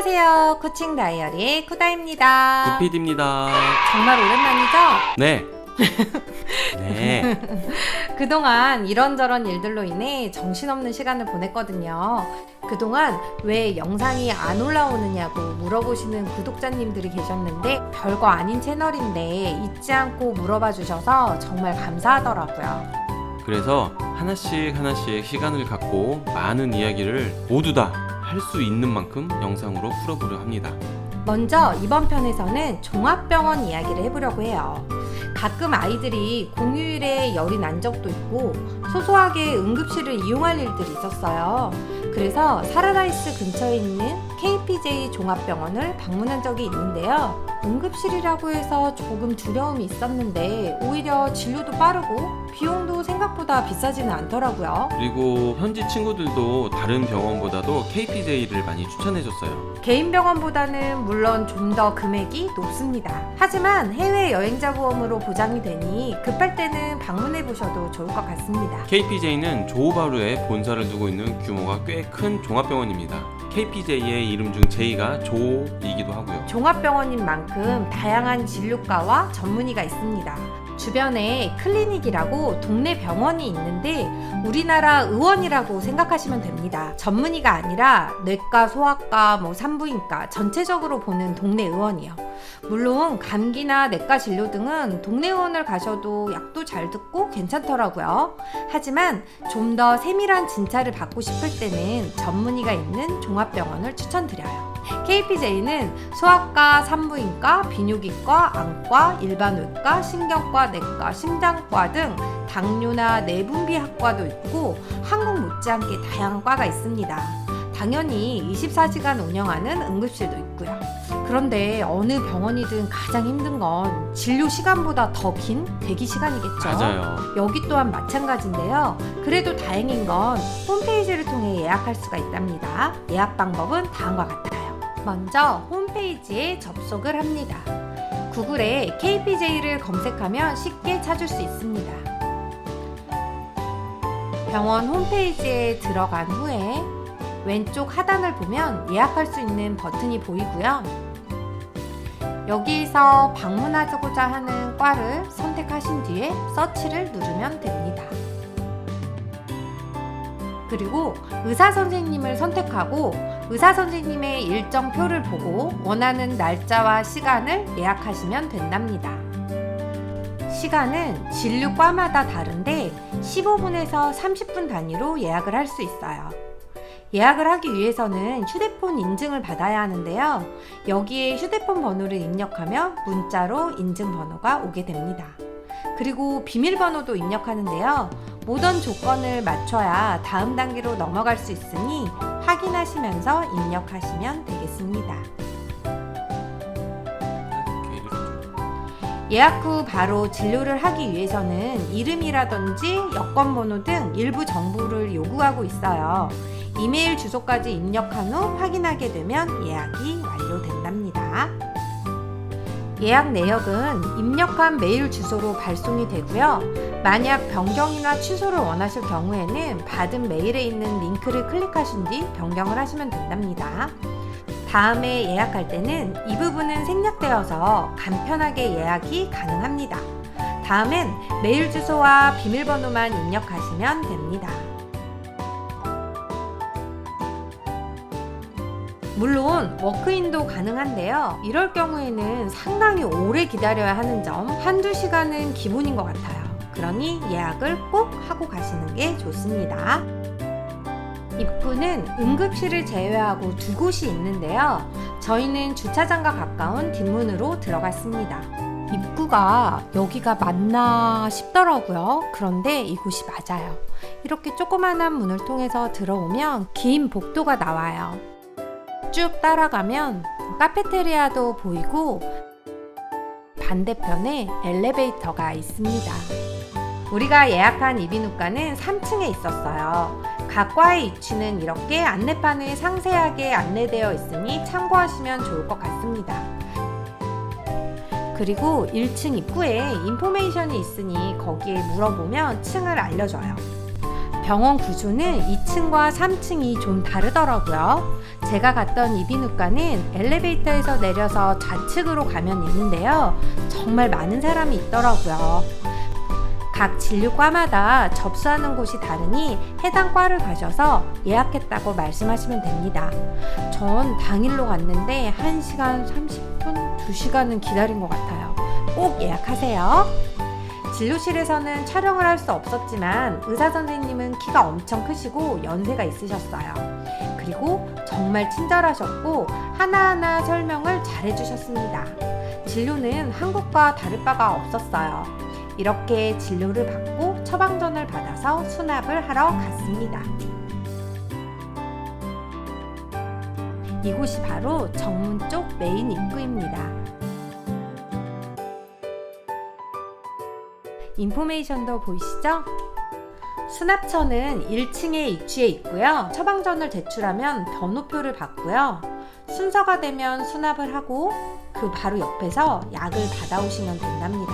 안녕하세요. 코칭 다이어리의 쿠다입니다. 구피디입니다. 정말 오랜만이죠? 네. 네. 그동안 이런저런 일들로 인해 정신없는 시간을 보냈거든요. 그동안 왜 영상이 안 올라오느냐고 물어보시는 구독자님들이 계셨는데 별거 아닌 채널인데 잊지 않고 물어봐 주셔서 정말 감사하더라고요. 그래서 하나씩 시간을 갖고 많은 이야기를 모두 다 할 수 있는 만큼 영상으로 풀어보려 합니다. 먼저 이번 편에서는 종합병원 이야기를 해보려고 해요. 가끔 아이들이 공휴일에 열이 난 적도 있고 소소하게 응급실을 이용할 일들이 있었어요. 그래서 사라다이스 근처에 있는 KPJ 종합병원을 방문한 적이 있는데요. 응급실이라고 해서 조금 두려움이 있었는데 오히려 진료도 빠르고 비용도 생각보다 비싸지는 않더라고요. 그리고 현지 친구들도 다른 병원보다도 KPJ를 많이 추천해줬어요. 개인 병원보다는 물론 좀 더 금액이 높습니다. 하지만 해외 여행자 보험으로 보장이 되니 급할 때는 방문해 보셔도 좋을 것 같습니다. KPJ는 조우바루에 본사를 두고 있는 규모가 꽤 큰 종합병원입니다. KPJ의 이름 중 J가 조이기도 하고요. 종합병원인 만큼 다양한 진료과와 전문의가 있습니다. 주변에 클리닉이라고 동네 병원이 있는데 우리나라 의원이라고 생각하시면 됩니다. 전문의가 아니라 뇌과, 소아과, 산부인과 전체적으로 보는 동네 의원이요. 물론 감기나 내과 진료 등은 동네 의원을 가셔도 약도 잘 듣고 괜찮더라고요. 하지만 좀 더 세밀한 진찰을 받고 싶을 때는 전문의가 있는 종합병원을 추천드려요. KPJ는 소아과, 산부인과, 비뇨기과, 안과, 일반외과, 신경과, 내과, 심장과 등 당뇨나 내분비학과도 있고 한국 못지않게 다양한 과가 있습니다. 당연히 24시간 운영하는 응급실도 있고요. 그런데 어느 병원이든 가장 힘든 건 진료 시간보다 더 긴 대기 시간이겠죠. 맞아요. 여기 또한 마찬가지인데요. 그래도 다행인 건 홈페이지를 통해 예약할 수가 있답니다. 예약 방법은 다음과 같아요. 먼저 홈페이지에 접속을 합니다. 구글에 KPJ를 검색하면 쉽게 찾을 수 있습니다. 병원 홈페이지에 들어간 후에 왼쪽 하단을 보면 예약할 수 있는 버튼이 보이고요. 여기서 방문하고자 하는 과를 선택하신 뒤에 서치를 누르면 됩니다. 그리고 의사선생님을 선택하고 의사선생님의 일정표를 보고 원하는 날짜와 시간을 예약하시면 된답니다. 시간은 진료과마다 다른데 15분에서 30분 단위로 예약을 할 수 있어요. 예약을 하기 위해서는 휴대폰 인증을 받아야 하는데요. 여기에 휴대폰 번호를 입력하면 문자로 인증번호가 오게 됩니다. 그리고 비밀번호도 입력하는데요. 모든 조건을 맞춰야 다음 단계로 넘어갈 수 있으니 확인하시면서 입력하시면 되겠습니다. 예약 후 바로 진료를 하기 위해서는 이름이라든지 여권번호 등 일부 정보를 요구하고 있어요. 이메일 주소까지 입력한 후 확인하게 되면 예약이 완료된답니다. 예약 내역은 입력한 메일 주소로 발송이 되고요. 만약 변경이나 취소를 원하실 경우에는 받은 메일에 있는 링크를 클릭하신 뒤 변경을 하시면 된답니다. 다음에 예약할 때는 이 부분은 생략되어서 간편하게 예약이 가능합니다. 다음엔 메일 주소와 비밀번호만 입력하시면 됩니다. 물론 워크인도 가능한데요. 이럴 경우에는 상당히 오래 기다려야 하는 점 한두 시간은 기본인 것 같아요. 그러니 예약을 꼭 하고 가시는 게 좋습니다. 입구는 응급실을 제외하고 두 곳이 있는데요. 저희는 주차장과 가까운 뒷문으로 들어갔습니다. 입구가 여기가 맞나 싶더라고요. 그런데 이곳이 맞아요. 이렇게 조그만한 문을 통해서 들어오면 긴 복도가 나와요. 쭉 따라가면 카페테리아도 보이고 반대편에 엘리베이터가 있습니다. 우리가 예약한 이비인후과는 3층에 있었어요. 각 과의 위치는 이렇게 안내판에 상세하게 안내되어 있으니 참고하시면 좋을 것 같습니다. 그리고 1층 입구에 인포메이션이 있으니 거기에 물어보면 층을 알려줘요. 병원 구조는 2층과 3층이 좀 다르더라고요. 제가 갔던 이비인후과는 엘리베이터에서 내려서 좌측으로 가면 있는데요. 정말 많은 사람이 있더라고요. 각 진료과마다 접수하는 곳이 다르니 해당 과를 가셔서 예약했다고 말씀하시면 됩니다. 전 당일로 갔는데 1시간 30분, 2시간은 기다린 것 같아요. 꼭 예약하세요. 진료실에서는 촬영을 할 수 없었지만 의사 선생님은 키가 엄청 크시고 연세가 있으셨어요. 그리고 정말 친절하셨고 하나하나 설명을 잘 해주셨습니다. 진료는 한국과 다를 바가 없었어요. 이렇게 진료를 받고 처방전을 받아서 수납을 하러 갔습니다. 이곳이 바로 정문 쪽 메인 입구입니다. 인포메이션도 보이시죠? 수납처는 1층에 입구에 있고요. 처방전을 제출하면 번호표를 받고요. 순서가 되면 수납을 하고 그 바로 옆에서 약을 받아오시면 된답니다.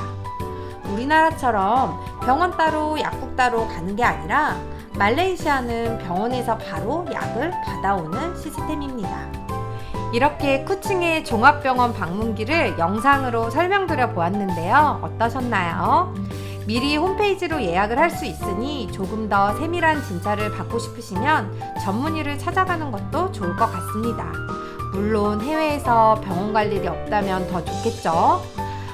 우리나라처럼 병원 따로 약국 따로 가는 게 아니라 말레이시아는 병원에서 바로 약을 받아오는 시스템입니다. 이렇게 쿠칭의 종합병원 방문기를 영상으로 설명드려 보았는데요. 어떠셨나요? 미리 홈페이지로 예약을 할 수 있으니 조금 더 세밀한 진찰을 받고 싶으시면 전문의를 찾아가는 것도 좋을 것 같습니다. 물론 해외에서 병원 갈 일이 없다면 더 좋겠죠?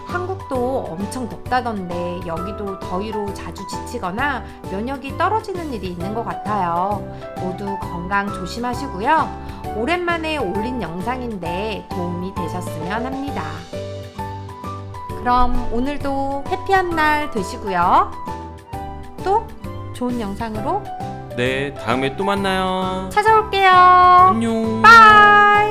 한국도 엄청 덥다던데 여기도 더위로 자주 지치거나 면역이 떨어지는 일이 있는 것 같아요. 모두 건강 조심하시고요. 오랜만에 올린 영상인데 도움이 되셨으면 합니다. 그럼 오늘도 해피한 날 되시고요. 또 좋은 영상으로 네, 다음에 또 만나요. 찾아올게요. 안녕. 바이.